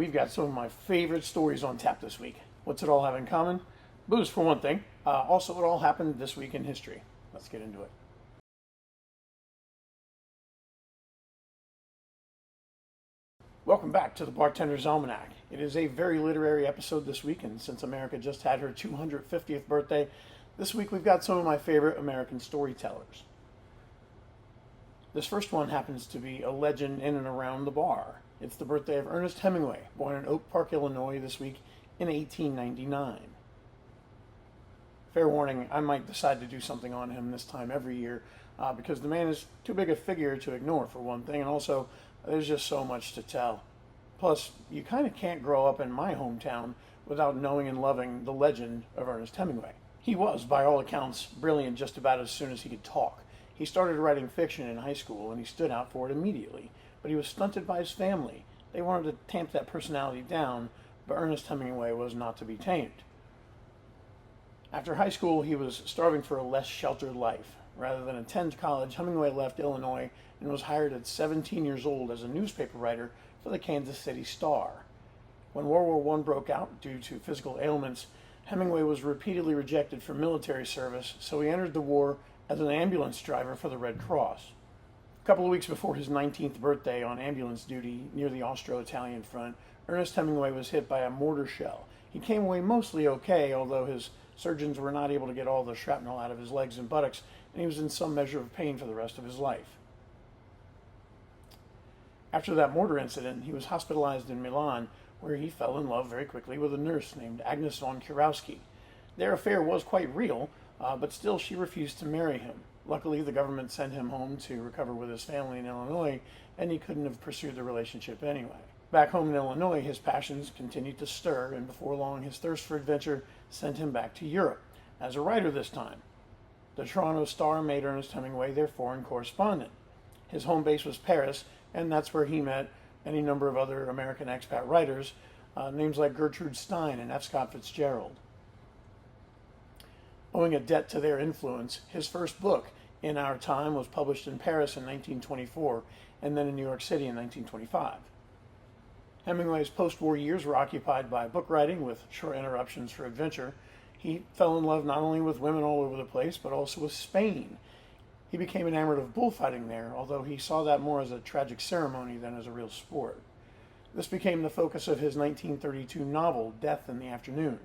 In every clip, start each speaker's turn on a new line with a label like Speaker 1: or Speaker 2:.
Speaker 1: we've got some of my favorite stories on tap this week. What's it all have in common? Booze, for one thing. Also, it all happened this week in history. Let's get into it. Welcome back to the Bartender's Almanack. It is a very literary episode this week, and since America just had her 250th birthday, this week we've got some of my favorite American storytellers. This first one happens to be a legend in and around the bar. It's the birthday of Ernest Hemingway, born in Oak Park, Illinois this week in 1899. Fair warning, I might decide to do something on him this time every year because the man is too big a figure to ignore, for one thing, and also there's just so much to tell. Plus, you kind of can't grow up in my hometown without knowing and loving the legend of Ernest Hemingway. He was, by all accounts, brilliant just about as soon as he could talk. He started writing fiction in high school and he stood out for it immediately, but he was stunted by his family. They wanted to tamp that personality down, but Ernest Hemingway was not to be tamed. After high school, he was starving for a less sheltered life. Rather than attend college, Hemingway left Illinois and was hired at 17 years old as a newspaper writer for the Kansas City Star. When World War I broke out due to physical ailments, Hemingway was repeatedly rejected for military service, so he entered the war as an ambulance driver for the Red Cross. A couple of weeks before his 19th birthday on ambulance duty near the Austro-Italian front, Ernest Hemingway was hit by a mortar shell. He came away mostly okay, although his surgeons were not able to get all the shrapnel out of his legs and buttocks, and he was in some measure of pain for the rest of his life. After that mortar incident, he was hospitalized in Milan, where he fell in love very quickly with a nurse named Agnes von Kurowski. Their affair was quite real, but still she refused to marry him. Luckily, the government sent him home to recover with his family in Illinois, and he couldn't have pursued the relationship anyway. Back home in Illinois, his passions continued to stir, and before long, his thirst for adventure sent him back to Europe, as a writer this time. The Toronto Star made Ernest Hemingway their foreign correspondent. His home base was Paris, and that's where he met any number of other American expat writers, names like Gertrude Stein and F. Scott Fitzgerald. Owing a debt to their influence, his first book, In Our Time, was published in Paris in 1924 and then in New York City in 1925. Hemingway's post-war years were occupied by book writing with short interruptions for adventure. He fell in love not only with women all over the place, but also with Spain. He became enamored of bullfighting there, although he saw that more as a tragic ceremony than as a real sport. This became the focus of his 1932 novel, Death in the Afternoon,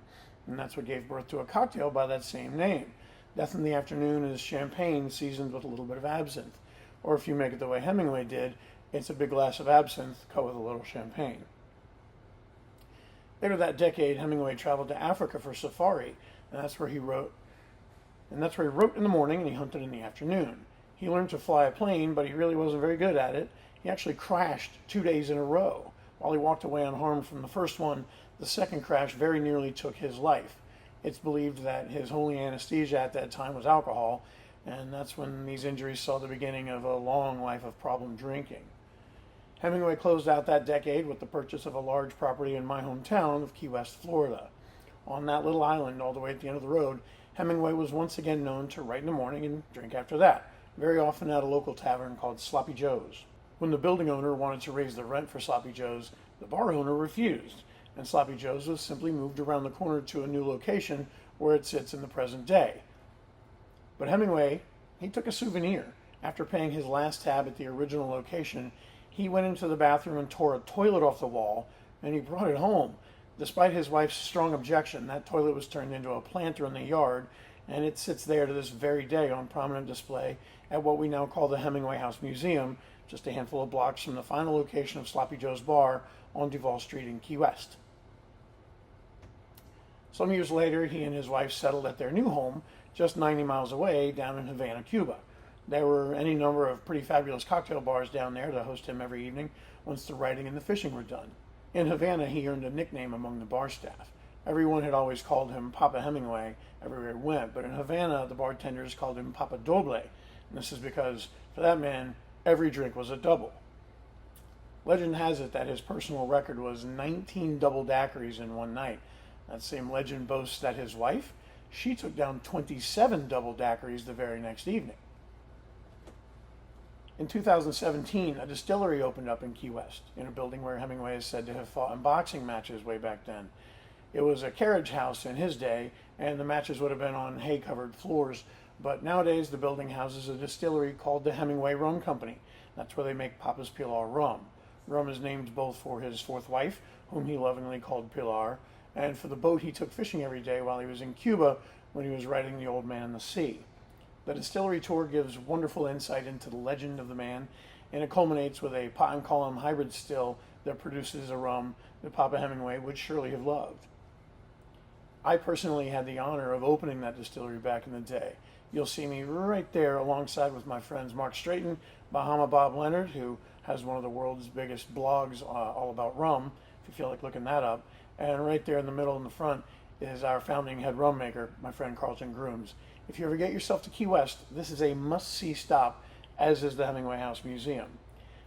Speaker 1: and that's what gave birth to a cocktail by that same name. Death in the Afternoon is champagne seasoned with a little bit of absinthe, or if you make it the way Hemingway did, it's a big glass of absinthe cut with a little champagne. Later that decade, Hemingway traveled to Africa for safari, and that's where he wrote in the morning and he hunted in the afternoon. He learned to fly a plane, but he really wasn't very good at it. He actually crashed 2 days in a row. While he walked away unharmed from the first one, the second crash very nearly took his life. It's believed that his only anesthesia at that time was alcohol, and that's when these injuries saw the beginning of a long life of problem drinking. Hemingway closed out that decade with the purchase of a large property in my hometown of Key West, Florida. On that little island, all the way at the end of the road, Hemingway was once again known to write in the morning and drink after that, very often at a local tavern called Sloppy Joe's. When the building owner wanted to raise the rent for Sloppy Joe's, the bar owner refused, and Sloppy Joe's was simply moved around the corner to a new location where it sits in the present day. But Hemingway, he took a souvenir. After paying his last tab at the original location, he went into the bathroom and tore a toilet off the wall, and he brought it home. Despite his wife's strong objection, that toilet was turned into a planter in the yard, and it sits there to this very day on prominent display at what we now call the Hemingway House Museum, just a handful of blocks from the final location of Sloppy Joe's Bar on Duval Street in Key West. Some years later, he and his wife settled at their new home, just 90 miles away, down in Havana, Cuba. There were any number of pretty fabulous cocktail bars down there to host him every evening once the writing and the fishing were done. In Havana, he earned a nickname among the bar staff. Everyone had always called him Papa Hemingway everywhere he went, but in Havana, the bartenders called him Papa Doble. And this is because, for that man, every drink was a double. Legend has it that his personal record was 19 double daiquiris in one night. That same legend boasts that his wife, she took down 27 double daiquiris the very next evening. In 2017, a distillery opened up in Key West, in a building where Hemingway is said to have fought in boxing matches way back then. It was a carriage house in his day, and the matches would have been on hay-covered floors, but nowadays the building houses a distillery called the Hemingway Rum Company. That's where they make Papa's Pilar rum. Rum is named both for his fourth wife, whom he lovingly called Pilar, and for the boat he took fishing every day while he was in Cuba when he was riding the Old Man in the Sea. The distillery tour gives wonderful insight into the legend of the man, and it culminates with a pot and column hybrid still that produces a rum that Papa Hemingway would surely have loved. I personally had the honor of opening that distillery back in the day. You'll see me right there alongside with my friends Mark Straighton, Bahama Bob Leonard, who has one of the world's biggest blogs all about rum, if you feel like looking that up, and right there in the middle in the front is our founding head rum maker, my friend Carlton Grooms. If you ever get yourself to Key West, this is a must-see stop, as is the Hemingway House Museum.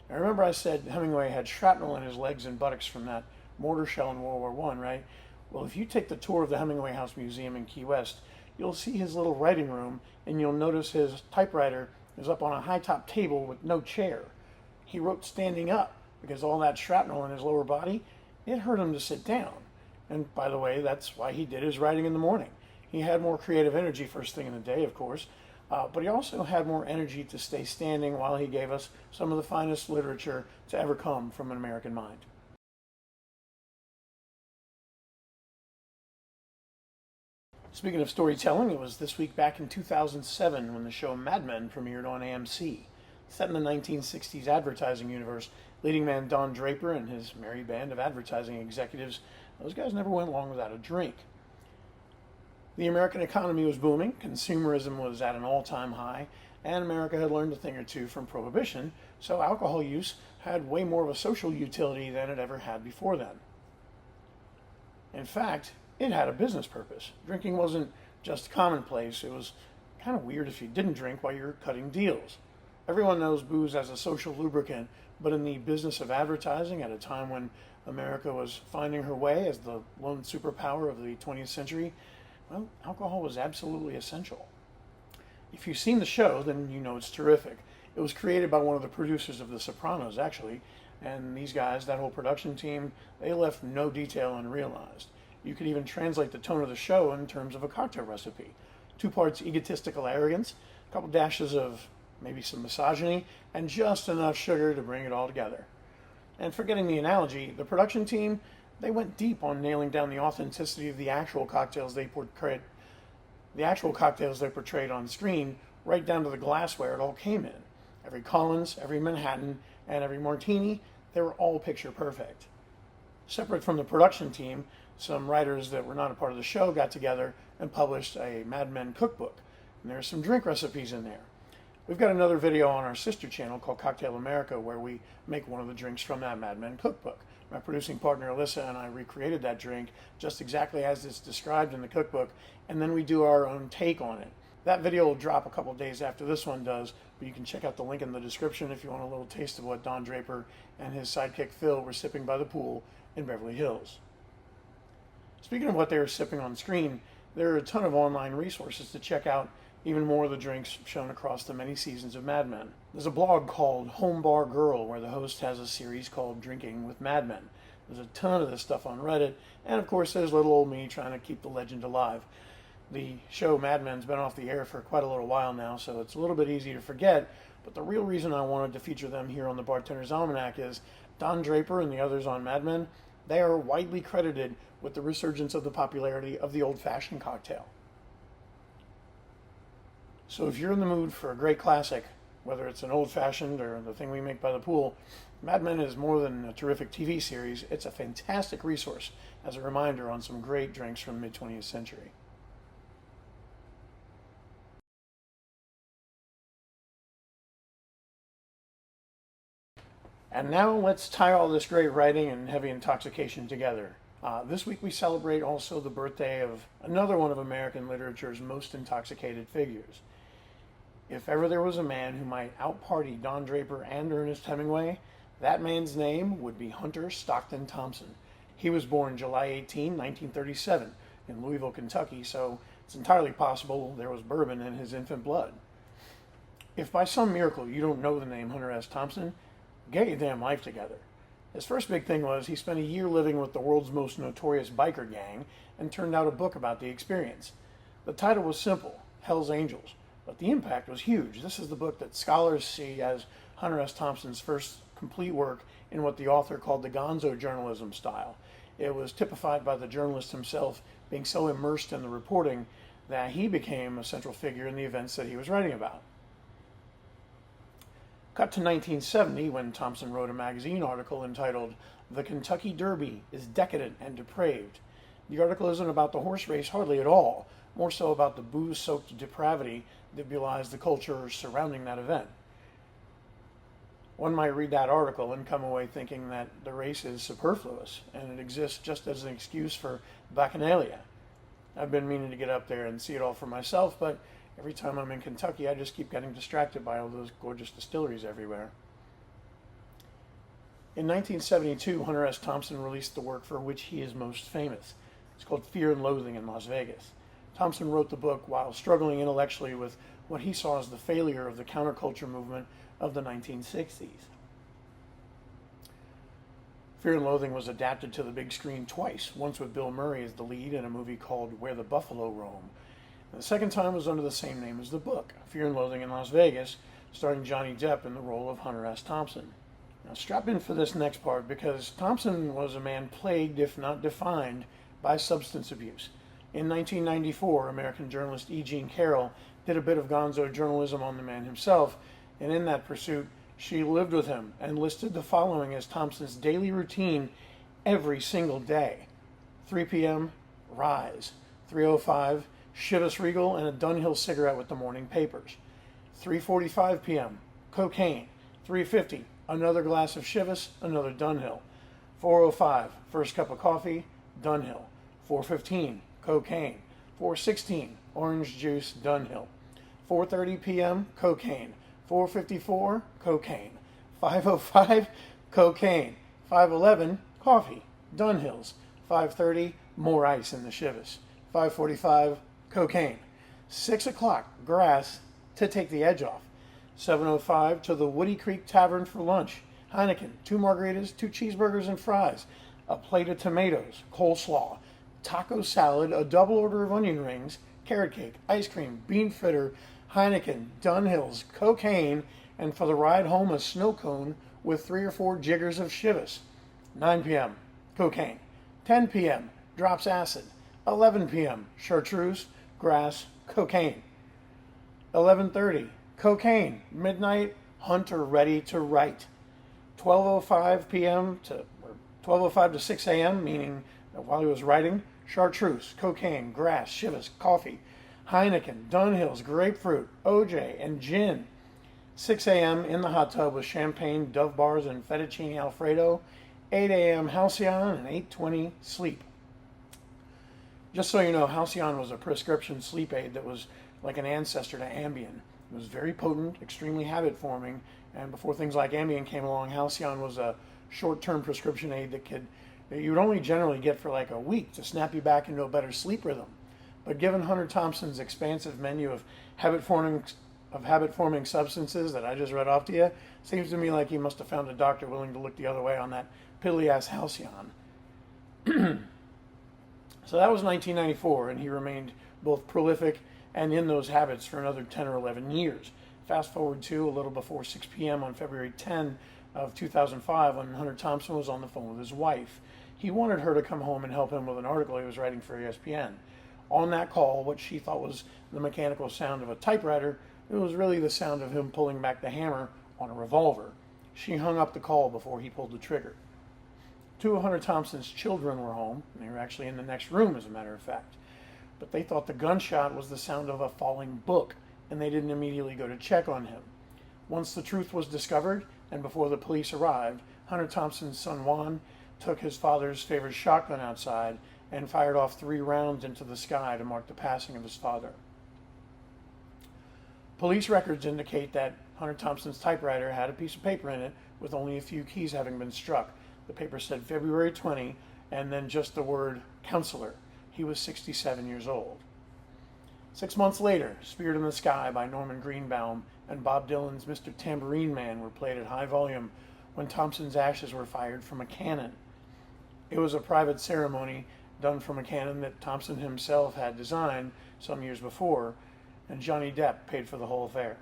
Speaker 1: Now remember I said Hemingway had shrapnel in his legs and buttocks from that mortar shell in World War I, right? Well, if you take the tour of the Hemingway House Museum in Key West, you'll see his little writing room, and you'll notice his typewriter is up on a high-top table with no chair. He wrote standing up because all that shrapnel in his lower body, it hurt him to sit down. And by the way, that's why he did his writing in the morning. He had more creative energy first thing in the day, of course, but he also had more energy to stay standing while he gave us some of the finest literature to ever come from an American mind. Speaking of storytelling, it was this week back in 2007 when the show Mad Men premiered on AMC. Set in the 1960s advertising universe, leading man Don Draper and his merry band of advertising executives, those guys never went long without a drink. The American economy was booming, consumerism was at an all-time high, and America had learned a thing or two from Prohibition, so alcohol use had way more of a social utility than it ever had before then. In fact, it had a business purpose. Drinking wasn't just commonplace, it was kind of weird if you didn't drink while you were cutting deals. Everyone knows booze as a social lubricant, but in the business of advertising at a time when America was finding her way as the lone superpower of the 20th century, well, alcohol was absolutely essential. If you've seen the show, then you know it's terrific. It was created by one of the producers of The Sopranos, actually, and these guys, that whole production team, they left no detail unrealized. You could even translate the tone of the show in terms of a cocktail recipe. 2 parts egotistical arrogance, a couple dashes of maybe some misogyny, and just enough sugar to bring it all together. And forgetting the analogy, the production team, they went deep on nailing down the authenticity of the actual cocktails they portrayed on screen, right down to the glassware it all came in. Every Collins, every Manhattan, and every martini, they were all picture perfect. Separate from the production team, some writers that were not a part of the show got together and published a Mad Men cookbook. And there's some drink recipes in there. We've got another video on our sister channel called Cocktail America where we make one of the drinks from that Mad Men cookbook. My producing partner Alyssa and I recreated that drink just exactly as it's described in the cookbook, and then we do our own take on it. That video will drop a couple days after this one does, but you can check out the link in the description if you want a little taste of what Don Draper and his sidekick Phil were sipping by the pool in Beverly Hills. Speaking of what they were sipping on screen, there are a ton of online resources to check out even more of the drinks shown across the many seasons of Mad Men. There's a blog called Home Bar Girl where the host has a series called Drinking with Mad Men. There's a ton of this stuff on Reddit, and of course there's little old me trying to keep the legend alive. The show Mad Men's been off the air for quite a little while now, so it's a little bit easy to forget, but the real reason I wanted to feature them here on the Bartender's Almanack is Don Draper and the others on Mad Men, they are widely credited with the resurgence of the popularity of the old-fashioned cocktail. So if you're in the mood for a great classic, whether it's an old-fashioned or the thing we make by the pool, Mad Men is more than a terrific TV series. It's a fantastic resource as a reminder on some great drinks from the mid-20th century. And now let's tie all this great writing and heavy intoxication together. This week we celebrate also the birthday of another one of American literature's most intoxicated figures. If ever there was a man who might out-party Don Draper and Ernest Hemingway, that man's name would be Hunter Stockton Thompson. He was born July 18, 1937 in Louisville, Kentucky, so it's entirely possible there was bourbon in his infant blood. If by some miracle you don't know the name Hunter S. Thompson, get your damn life together. His first big thing was he spent a year living with the world's most notorious biker gang and turned out a book about the experience. The title was simple, Hell's Angels, but the impact was huge. This is the book that scholars see as Hunter S. Thompson's first complete work in what the author called the gonzo journalism style. It was typified by the journalist himself being so immersed in the reporting that he became a central figure in the events that he was writing about. Cut to 1970 when Thompson wrote a magazine article entitled "The Kentucky Derby is Decadent and Depraved." The article isn't about the horse race hardly at all, more so about the booze-soaked depravity that belies the culture surrounding that event. One might read that article and come away thinking that the race is superfluous and it exists just as an excuse for bacchanalia. I've been meaning to get up there and see it all for myself, but every time I'm in Kentucky, I just keep getting distracted by all those gorgeous distilleries everywhere. In 1972, Hunter S. Thompson released the work for which he is most famous. It's called Fear and Loathing in Las Vegas. Thompson wrote the book while struggling intellectually with what he saw as the failure of the counterculture movement of the 1960s. Fear and Loathing was adapted to the big screen twice, once with Bill Murray as the lead in a movie called Where the Buffalo Roam. And the second time was under the same name as the book, Fear and Loathing in Las Vegas, starring Johnny Depp in the role of Hunter S. Thompson. Now strap in for this next part because Thompson was a man plagued, if not defined, by substance abuse. In 1994, American journalist E. Jean Carroll did a bit of gonzo journalism on the man himself, and in that pursuit, she lived with him and listed the following as Thompson's daily routine every single day. 3 p.m., rise. 3:05, Chivas Regal and a Dunhill cigarette with the morning papers. 3:45 p.m., cocaine. 3:50, another glass of Chivas, another Dunhill. 4:05, first cup of coffee, Dunhill. 4:15, cocaine. 4:16, orange juice, Dunhill. 4:30 p.m., cocaine. 4:54, cocaine. 5:05, cocaine. 5:11, coffee, Dunhills. 5:30, more ice in the Chivas. 5:45, cocaine. 6 o'clock, grass to take the edge off. 7:05 to the Woody Creek Tavern for lunch. Heineken, 2 margaritas, 2 cheeseburgers and fries, a plate of tomatoes, coleslaw, taco salad, a double order of onion rings, carrot cake, ice cream, bean fritter, Heineken, Dunhills, cocaine, and for the ride home a snow cone with 3 or 4 jiggers of Chivas. 9 p.m., cocaine. 10 p.m., drops acid. 11 p.m., chartreuse, grass, cocaine. 11:30, cocaine. Midnight, Hunter ready to write. 12:05 p.m. to 12:05 to 6 a.m., meaning while he was writing, chartreuse, cocaine, grass, Chivas, coffee, Heineken, Dunhills, grapefruit, OJ, and gin. 6 a.m. in the hot tub with champagne, Dove bars, and fettuccine alfredo. 8 a.m. Halcyon, and 8:20 sleep. Just so you know, Halcyon was a prescription sleep aid that was like an ancestor to Ambien. It was very potent, extremely habit-forming, and before things like Ambien came along, Halcyon was a short-term prescription aid that you would only generally get for like a week to snap you back into a better sleep rhythm. But given Hunter Thompson's expansive menu of habit-forming substances that I just read off to you, seems to me like he must have found a doctor willing to look the other way on that piddly-ass Halcyon. So that was 1994, and he remained both prolific and in those habits for another 10 or 11 years. Fast forward to a little before 6 p.m. on February 10 of 2005 when Hunter Thompson was on the phone with his wife. He wanted her to come home and help him with an article he was writing for ESPN. On that call, what she thought was the mechanical sound of a typewriter, it was really the sound of him pulling back the hammer on a revolver. She hung up the call before he pulled the trigger. 2 of Hunter Thompson's children were home, and they were actually in the next room, as a matter of fact. But they thought the gunshot was the sound of a falling book, and they didn't immediately go to check on him. Once the truth was discovered, and before the police arrived, Hunter Thompson's son Juan took his father's favorite shotgun outside and fired off 3 rounds into the sky to mark the passing of his father. Police records indicate that Hunter Thompson's typewriter had a piece of paper in it with only a few keys having been struck. The paper said February 20 and then just the word counselor. He was 67 years old. 6 months later, Spirit in the Sky by Norman Greenbaum and Bob Dylan's Mr. Tambourine Man were played at high volume when Thompson's ashes were fired from a cannon. It was a private ceremony done from a cannon that Thompson himself had designed some years before, and Johnny Depp paid for the whole affair.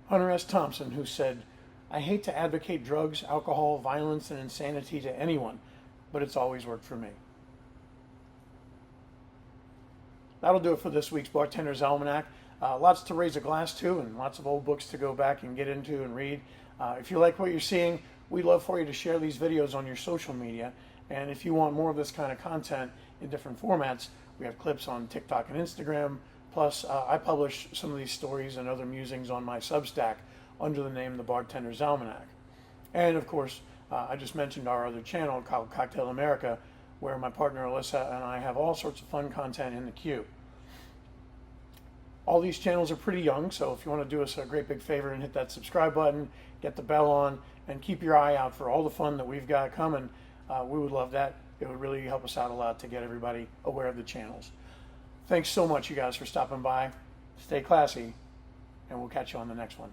Speaker 1: Hunter S. Thompson, who said, "I hate to advocate drugs, alcohol, violence, and insanity to anyone, but it's always worked for me." That'll do it for this week's Bartender's Almanack. Lots to raise a glass to and lots of old books to go back and get into and read. If you like what you're seeing, we'd love for you to share these videos on your social media. And if you want more of this kind of content in different formats, we have clips on TikTok and Instagram. Plus, I publish some of these stories and other musings on my Substack under the name The Bartender's Almanack. And of course, I just mentioned our other channel called Cocktail America, where my partner Alyssa and I have all sorts of fun content in the queue. All these channels are pretty young, so if you want to do us a great big favor and hit that subscribe button, get the bell on, and keep your eye out for all the fun that we've got coming, we would love that. It would really help us out a lot to get everybody aware of the channels. Thanks so much, you guys, for stopping by. Stay classy, and we'll catch you on the next one.